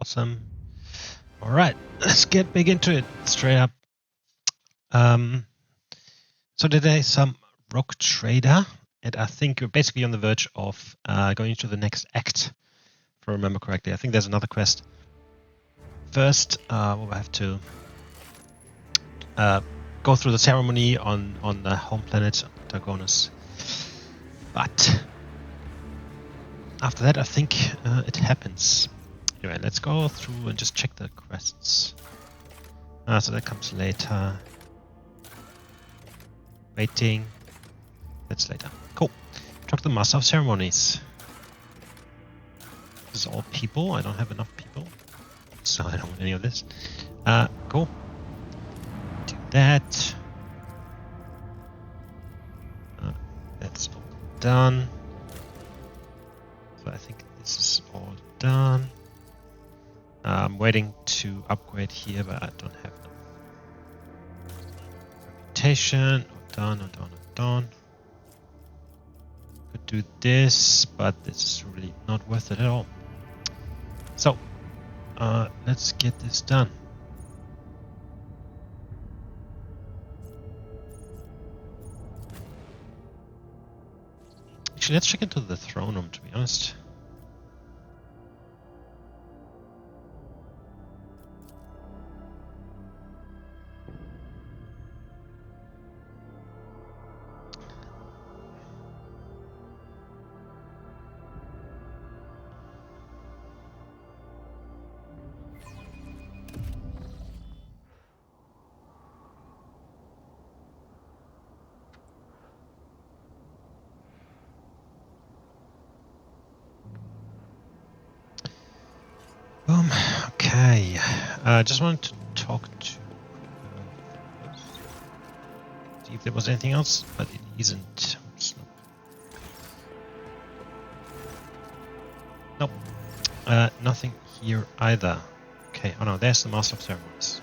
Awesome. All right, let's get big into it. Straight up. So today some rock trader, and I think we're basically on the verge of going into the next act, if I remember correctly. I think there's another quest. First, we'll have to go through the ceremony on the home planet Dargonus. But after that, I think it happens. Anyway, let's go through and just check the quests. So that comes later. Waiting. That's later. Cool. Talk to the Master of Ceremonies. This is all people. I don't have enough people, so I don't want any of this. Cool. Do that. That's all done. So I think this is all done. I'm waiting to upgrade here, but I don't have enough. Reputation. Done. Could do this, but this is really not worth it at all. So, let's get this done. Actually, let's check into the throne room, to be honest. Boom. Okay. Just wanted to talk to see if there was anything else, but it isn't. Nope. Nothing here either. Okay. Oh no, there's the Master of Ceremonies.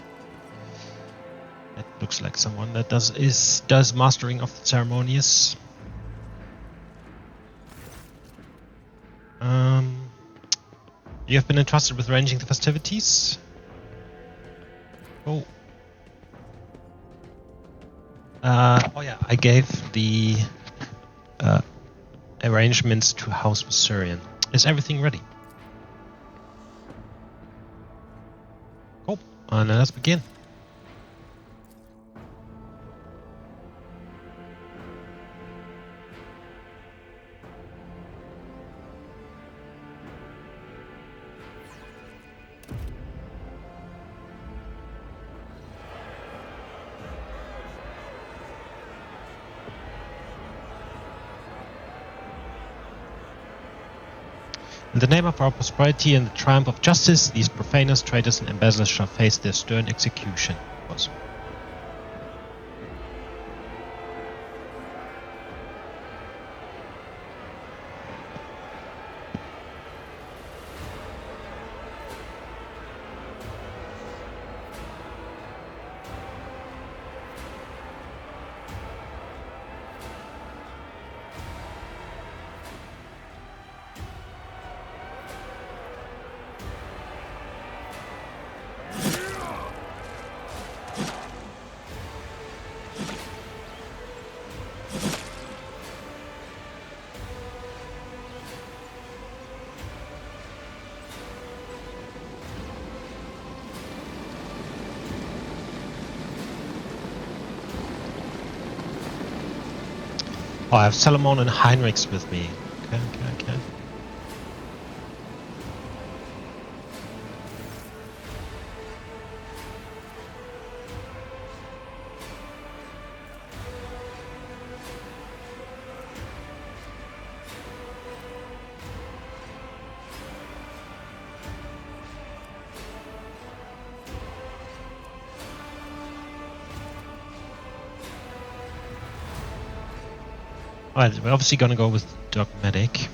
That looks like someone that does mastering of the ceremonies. You have been entrusted with arranging the festivities. Oh. Oh yeah, I gave the arrangements to House Viserion. Is everything ready? Cool. Now let's begin. In the name of our prosperity and the triumph of justice, these profaners, traitors, and embezzlers shall face their stern execution. Awesome. Oh, I have Salomon and Heinrichs with me. Okay. Alright, we're obviously going to go with Dogmatic.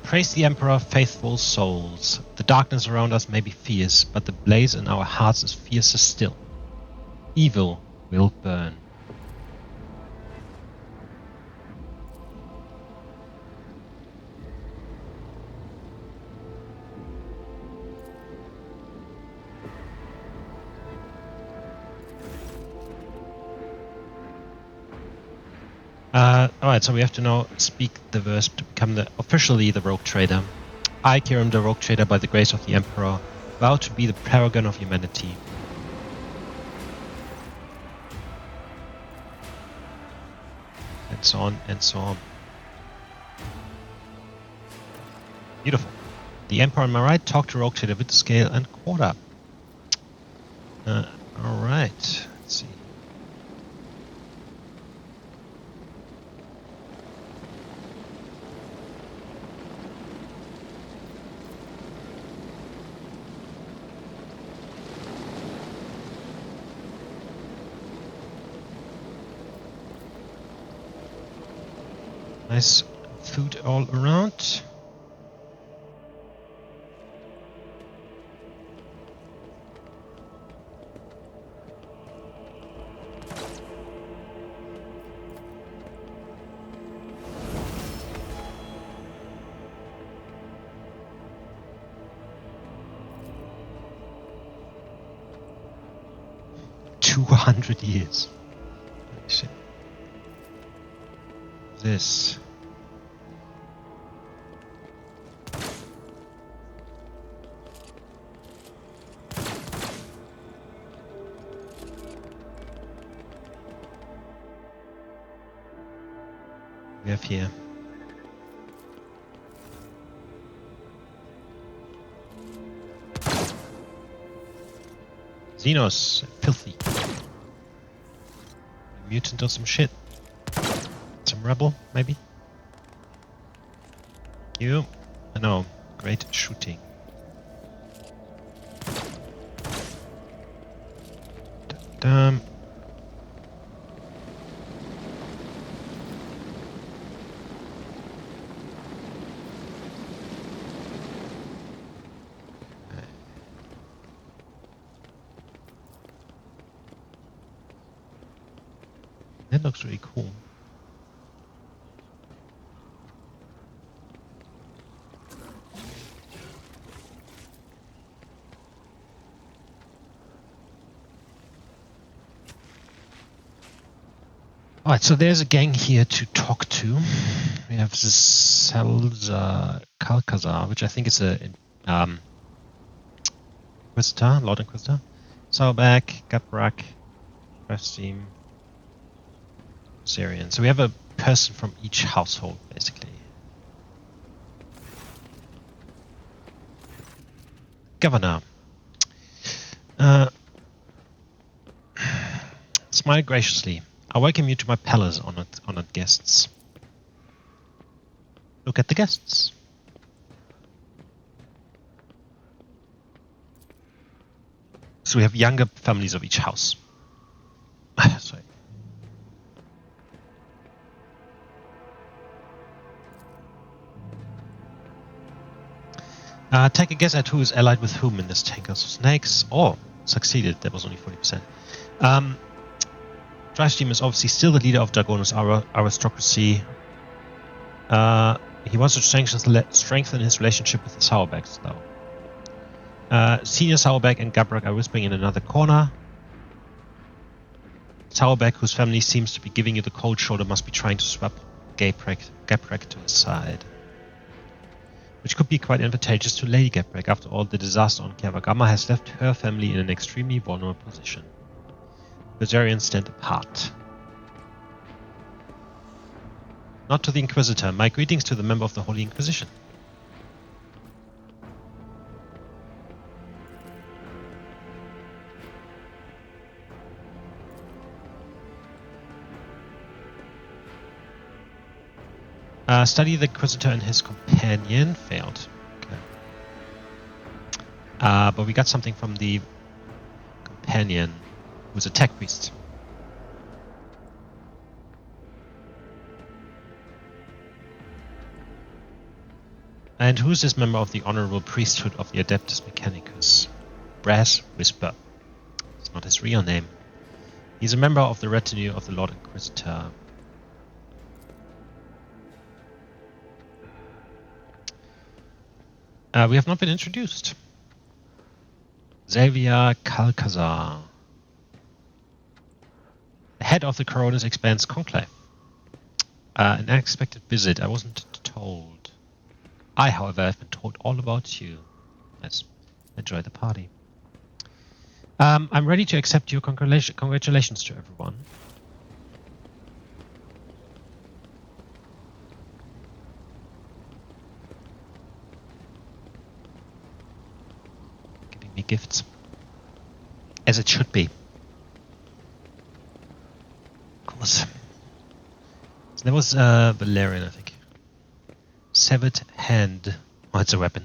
Praise the Emperor, faithful souls. The darkness around us may be fierce, but the blaze in our hearts is fiercer still. Evil will burn. Alright, so we have to now speak the verse to become officially the Rogue Trader. I, Kirimdor, Rogue Trader, by the grace of the Emperor, vow to be the paragon of humanity. And so on and so on. Beautiful. The Emperor on my right, talk to Rogue Trader with the scale and quarter. Alright, let's see. Nice food all around. $200 years. Shit. This. We have here. Xenos, filthy. Mutant or some shit. Some rebel, maybe? You? I know. Great shooting. Dum. That looks really cool. Alright, so there's a gang here to talk to. We have Salza Kalkazar, which I think is a Inquisitor, Lord Inquisitor. Saubak, Gaprak, Prestim, Syrian. So we have a person from each household, basically. Governor. Smile graciously. I welcome you to my palace, honored guests. Look at the guests. So we have younger families of each house. Sorry. Take a guess at who is allied with whom in this tangle. So snakes. Oh, succeeded. That was only 40%. Drashtim is obviously still the leader of Dargonus aristocracy. He wants to strengthen his relationship with the Sauerbacks, though. Senior Sauerback and Gabrak are whispering in another corner. Sauerback, whose family seems to be giving you the cold shoulder, must be trying to swap Gabrak to his side. Which could be quite advantageous to Lady Gabrak. After all, the disaster on Kervagama has left her family in an extremely vulnerable position. Bergerians stand apart. Not to the Inquisitor. My greetings to the member of the Holy Inquisition. Study the Inquisitor and his companion. Failed. Okay. But we got something from the companion, who's a tech priest. And who's this member of the honorable priesthood of the Adeptus Mechanicus? Brass Whisper. It's not his real name. He's a member of the retinue of the Lord Inquisitor. We have not been introduced. Xavier Kalkazar. The head of the Coronis Expanse Conclave. An unexpected visit. I wasn't told. I, however, have been told all about you. Let's enjoy the party. I'm ready to accept your congratulations to everyone. Giving me gifts. As it should be. Of course. So there was Valerian, I think. Severed hand. Oh, it's a weapon.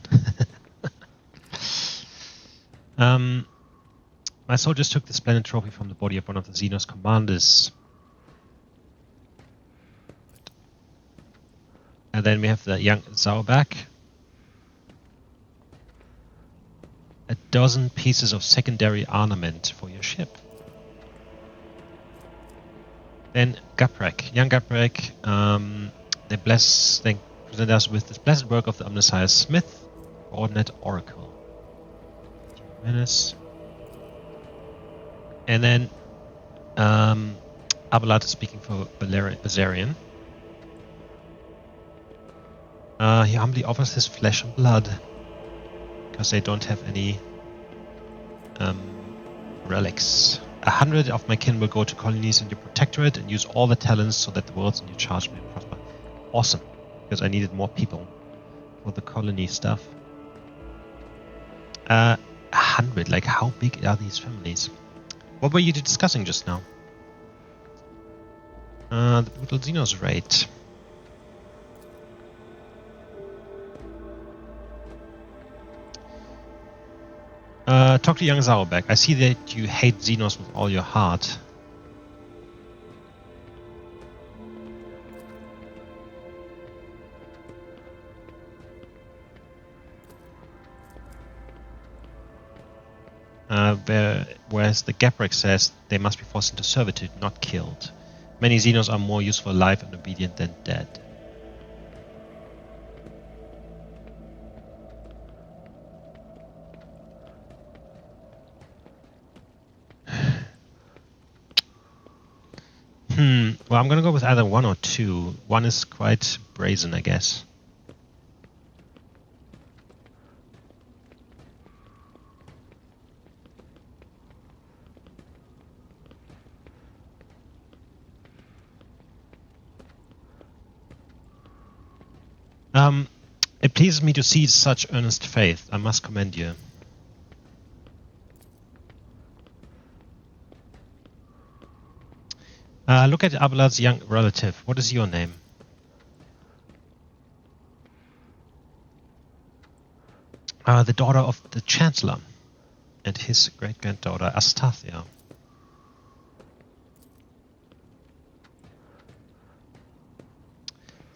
My soldiers took the splendid trophy from the body of one of the Xenos commanders. And then we have the young Zauberg. A dozen pieces of secondary armament for your ship. Then Gaprek, young Gaprek, they present us with this blessed work of the Omnissiah Smith, Coordinate Oracle. Menace. And then Abelard is speaking for Valerian. He humbly offers his flesh and blood because they don't have any relics. 100 of my kin will go to colonies in your protectorate and use all the talents so that the worlds in your charge may prosper. Awesome, because I needed more people for the colony stuff. 100, like how big are these families? What were you discussing just now? The brutal Xenos raid. Talk to young Zauberg. I see that you hate Xenos with all your heart. Whereas the Gaprek says they must be forced into servitude, not killed. Many Xenos are more useful alive and obedient than dead. Well, I'm gonna go with either one or two. One is quite brazen, I guess. It pleases me to see such earnest faith. I must commend you. Look at Abelard's young relative. What is your name? The daughter of the Chancellor and his great-granddaughter, Astathia.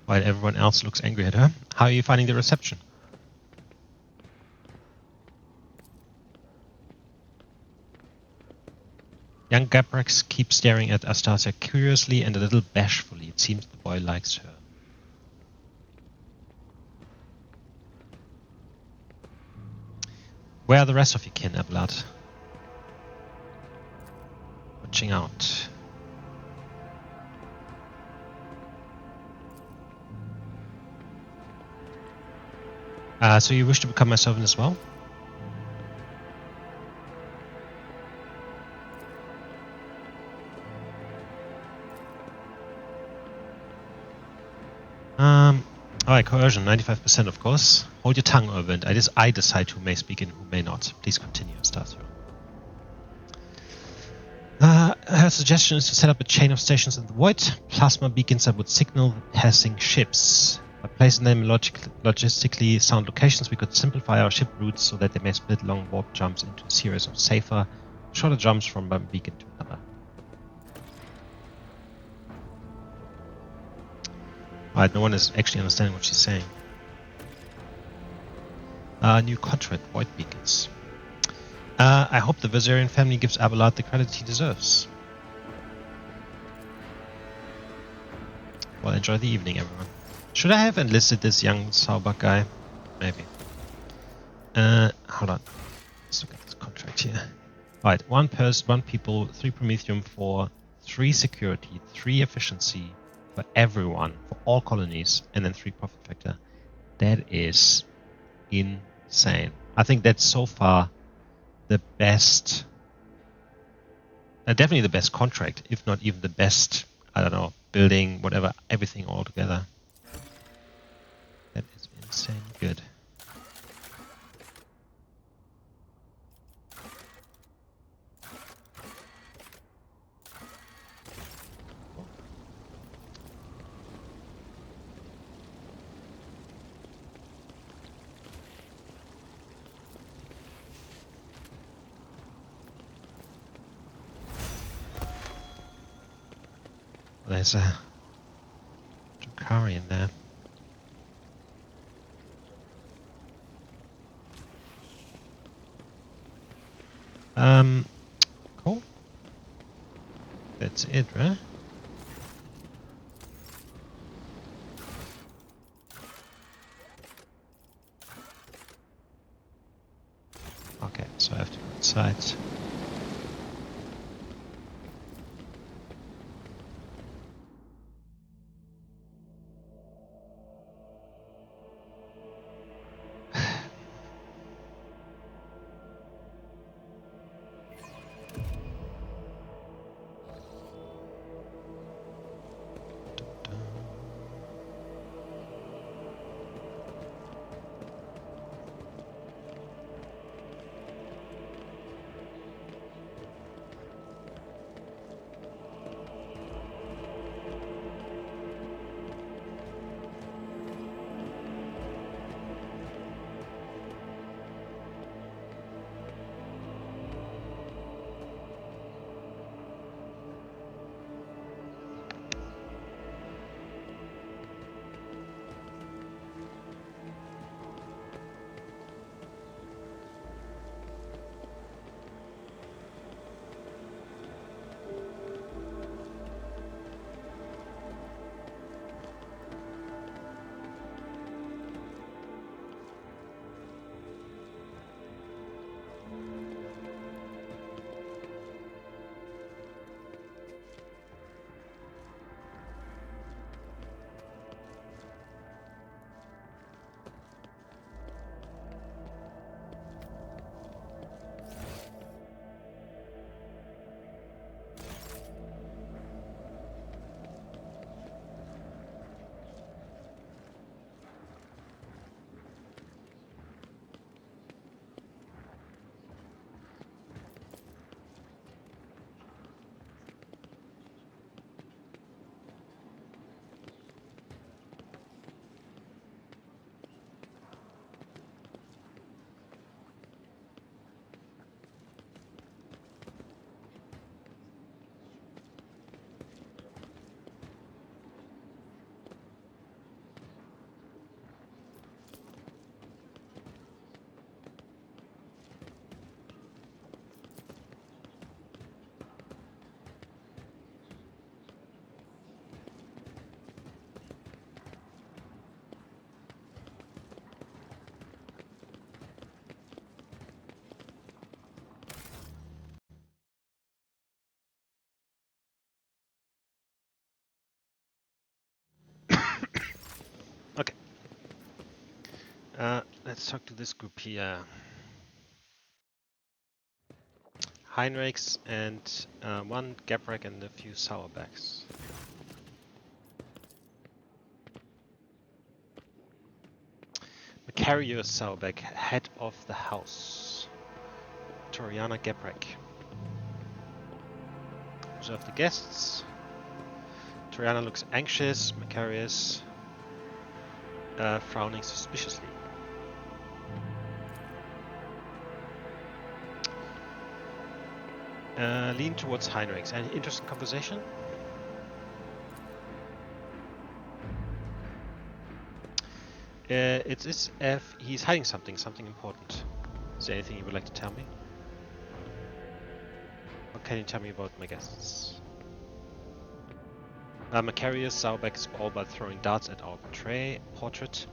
While everyone else looks angry at her. How are you finding the reception? Young Gaprex keeps staring at Astathia curiously and a little bashfully. It seems the boy likes her. Where are the rest of your kin, Abelard? Watching out. So you wish to become my servant as well? Alright, coercion, 95% of course. Hold your tongue, Irvin. I decide who may speak and who may not. Please continue, Stathio. Her suggestion is to set up a chain of stations in the void. Plasma beacons that would signal passing ships. By placing them in logistically sound locations, we could simplify our ship routes so that they may split long warp jumps into a series of safer, shorter jumps from one beacon to another. Right, no one is actually understanding what she's saying. New contract, void beacons. I hope the Viserion family gives Abelard the credit he deserves. Well, enjoy the evening, everyone. Should I have enlisted this young Zauberg guy? Maybe. Hold on. Let's look at this contract here. Right, 1 person, 1 people, 3 Promethium, 4, 3 security, 3 efficiency, for everyone, for all colonies, and then 3 profit factor. That is insane. I think that's so far the best, definitely the best contract, if not even the best, I don't know, building, whatever, everything all together. That is insane good. There's a Drukhari in there. Cool. That's it, right? Okay, so I have to go inside. Okay. Let's talk to this group here. Heinrichs and 1 Gabrek and a few Sourbacks. Macarius Sourback, head of the house. Toriana Gabrek. Observe the guests. Toriana looks anxious. Macarius frowning suspiciously. Lean towards Heinrichs. Any interesting conversation? It's as if he's hiding something important. Is there anything you would like to tell me? What can you tell me about my guests? Macarius Sourback is all but throwing darts at our portrait.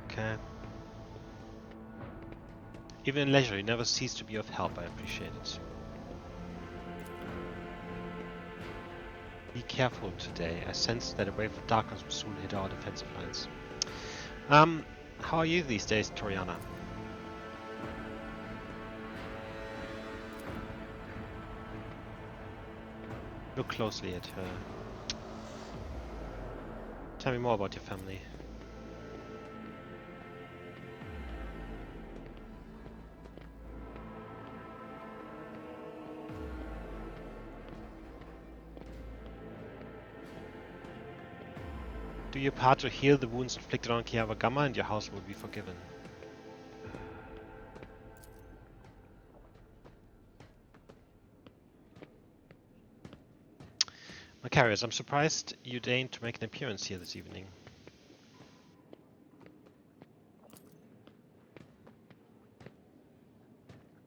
Okay. Even in leisure, you never cease to be of help. I appreciate it. careful today. I sensed that a wave of darkness will soon hit our defensive lines. How are you these days, Toriana? Look closely at her. Tell me more about your family. Do your part to heal the wounds inflicted on Kiava Gamma and your house will be forgiven. Macarius, I'm surprised you deigned to make an appearance here this evening.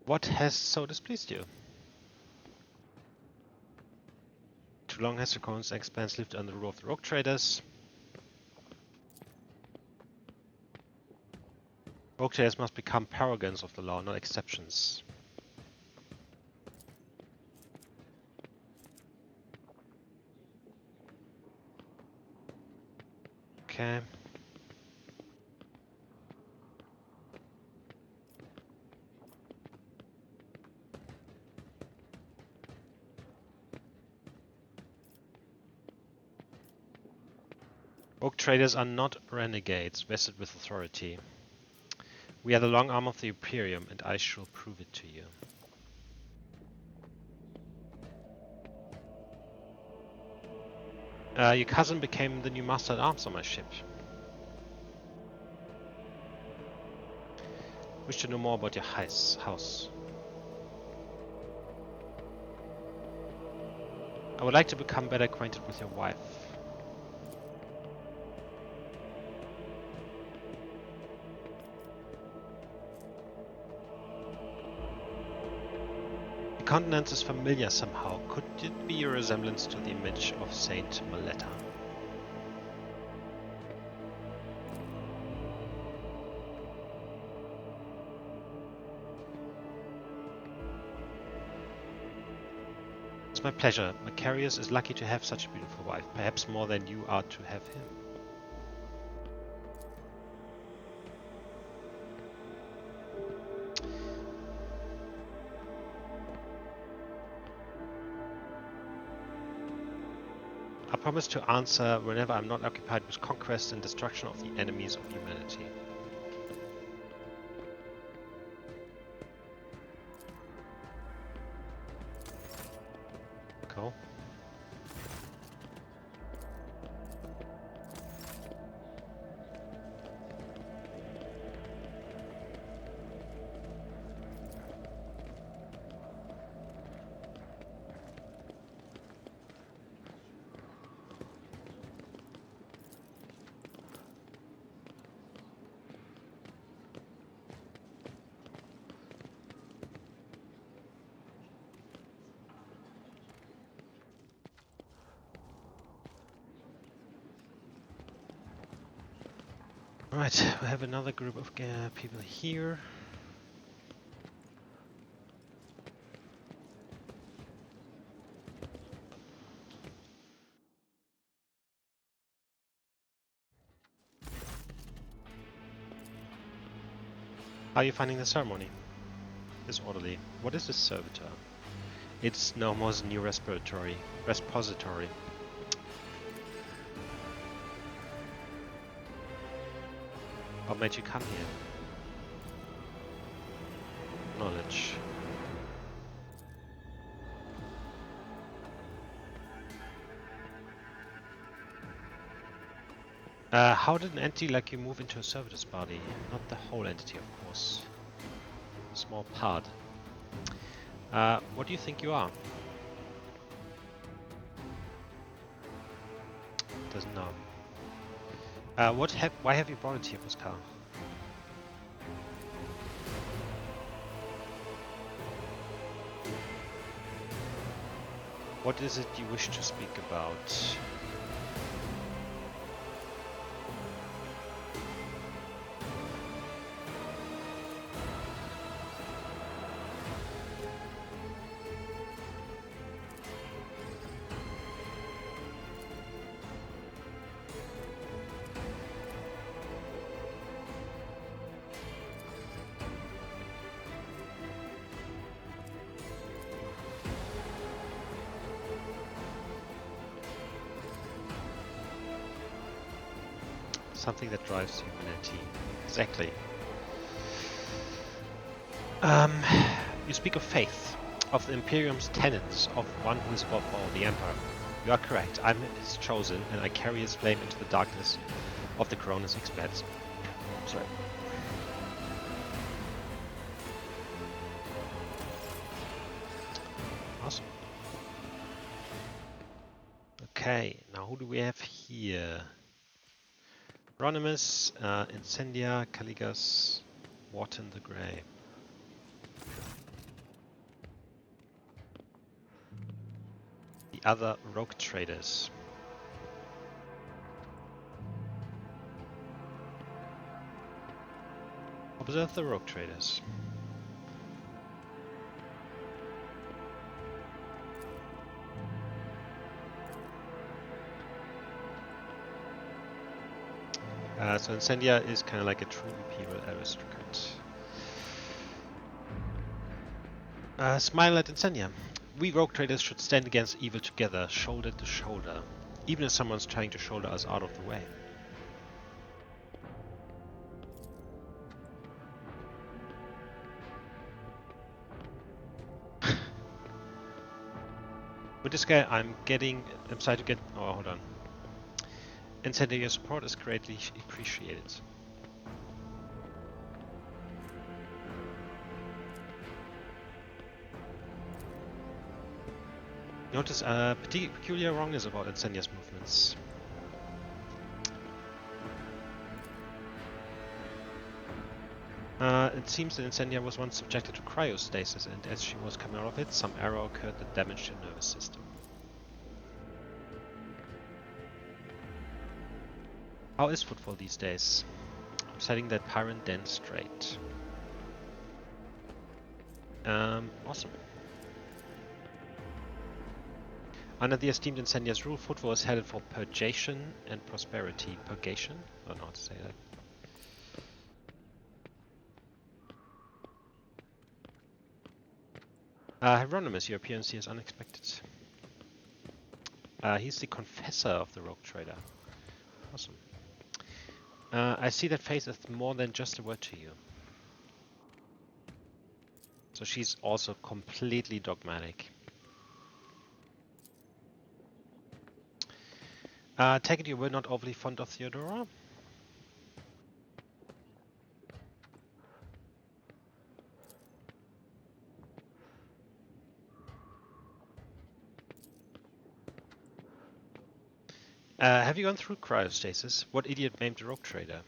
What has so displeased you? Too long has Dargonus expanse lived under the rule of the rogue traders. Rogue traders must become paragons of the law, not exceptions. Okay. Rogue traders are not renegades vested with authority. We are the long arm of the Imperium, and I shall prove it to you. Your cousin became the new master at arms on my ship. Wish to know more about your house. I would like to become better acquainted with your wife. The continent is familiar somehow. Could it be a resemblance to the image of Saint Maletta? It's my pleasure. Macarius is lucky to have such a beautiful wife, perhaps more than you are to have him. I promise to answer whenever I'm not occupied with conquest and destruction of the enemies of humanity. Cool. Right, we have another group of people here. How are you finding the ceremony? Disorderly. What is this servitor? It's Nomo's new repository. What made you come here? Knowledge. How did an entity like you move into a servitor's body? Not the whole entity, of course. A small part. What do you think you are? Doesn't know. Why have you brought it here, Pascal? What is it you wish to speak about? Something that drives humanity. Exactly. You speak of faith, of the Imperium's tenets, of one who is above all, the Emperor. You are correct. I'm his chosen, and I carry his flame into the darkness of the Dargonus expanse. Sorry. Awesome. Okay, now who do we have here? Ronimus, Incendia, Caligas, Wharton the Grey. The other rogue traders. Observe the rogue traders. So Incendia is kind of like a true imperial aristocrat. Smile at Incendia. We rogue traders should stand against evil together, shoulder to shoulder, even if someone's trying to shoulder us out of the way. With this guy, I'm starting to get. Oh, hold on. Incendia, your support is greatly appreciated. Notice a peculiar wrongness about Incendia's movements. It seems that Incendia was once subjected to cryostasis, and as she was coming out of it, some error occurred that damaged her nervous system. How is footfall these days? I'm setting that Pyron Den straight. Awesome. Under the esteemed Incendia's rule, footfall is headed for purgation and prosperity. Purgation? I don't know how to say that. Hieronymus, your appearance here is unexpected. He's the confessor of the rogue trader. Awesome. I see that faith is more than just a word to you. So she's also completely dogmatic. Take it you were not overly fond of Theodora? Have you gone through cryostasis? What idiot named the rogue trader?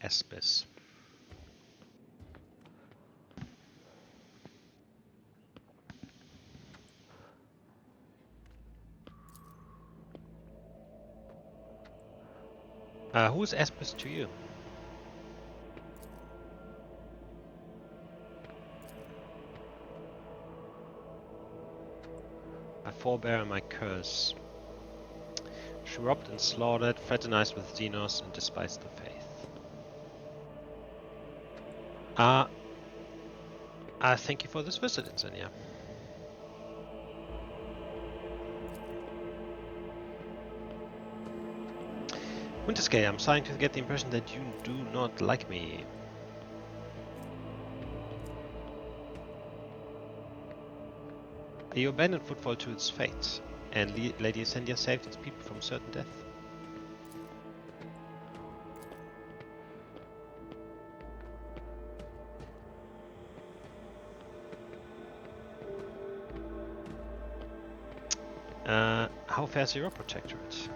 Espis. Who is Espis to you? I forbear my curse. She robbed and slaughtered, fraternized with Xenos, and despised the faith. Thank you for this visit, Insignia. Winterscale, I'm starting to get the impression that you do not like me. You abandoned footfall to its fate, and Lady Incendia saved its people from certain death. How fares your protectorate?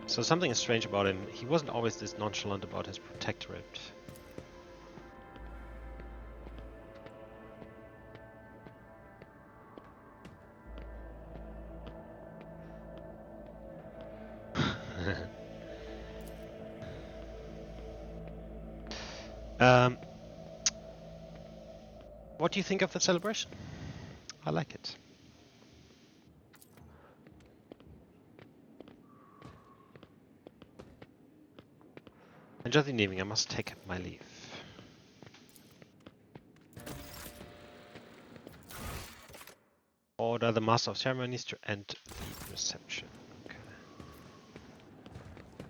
So something is strange about him. He wasn't always this nonchalant about his protectorate. What do you think of the celebration? I like it. Enjoy the evening, I must take my leave. Order the Master of Ceremonies to end the reception. Okay.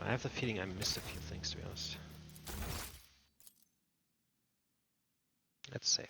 I have the feeling I missed a few things, to be honest. Let's save.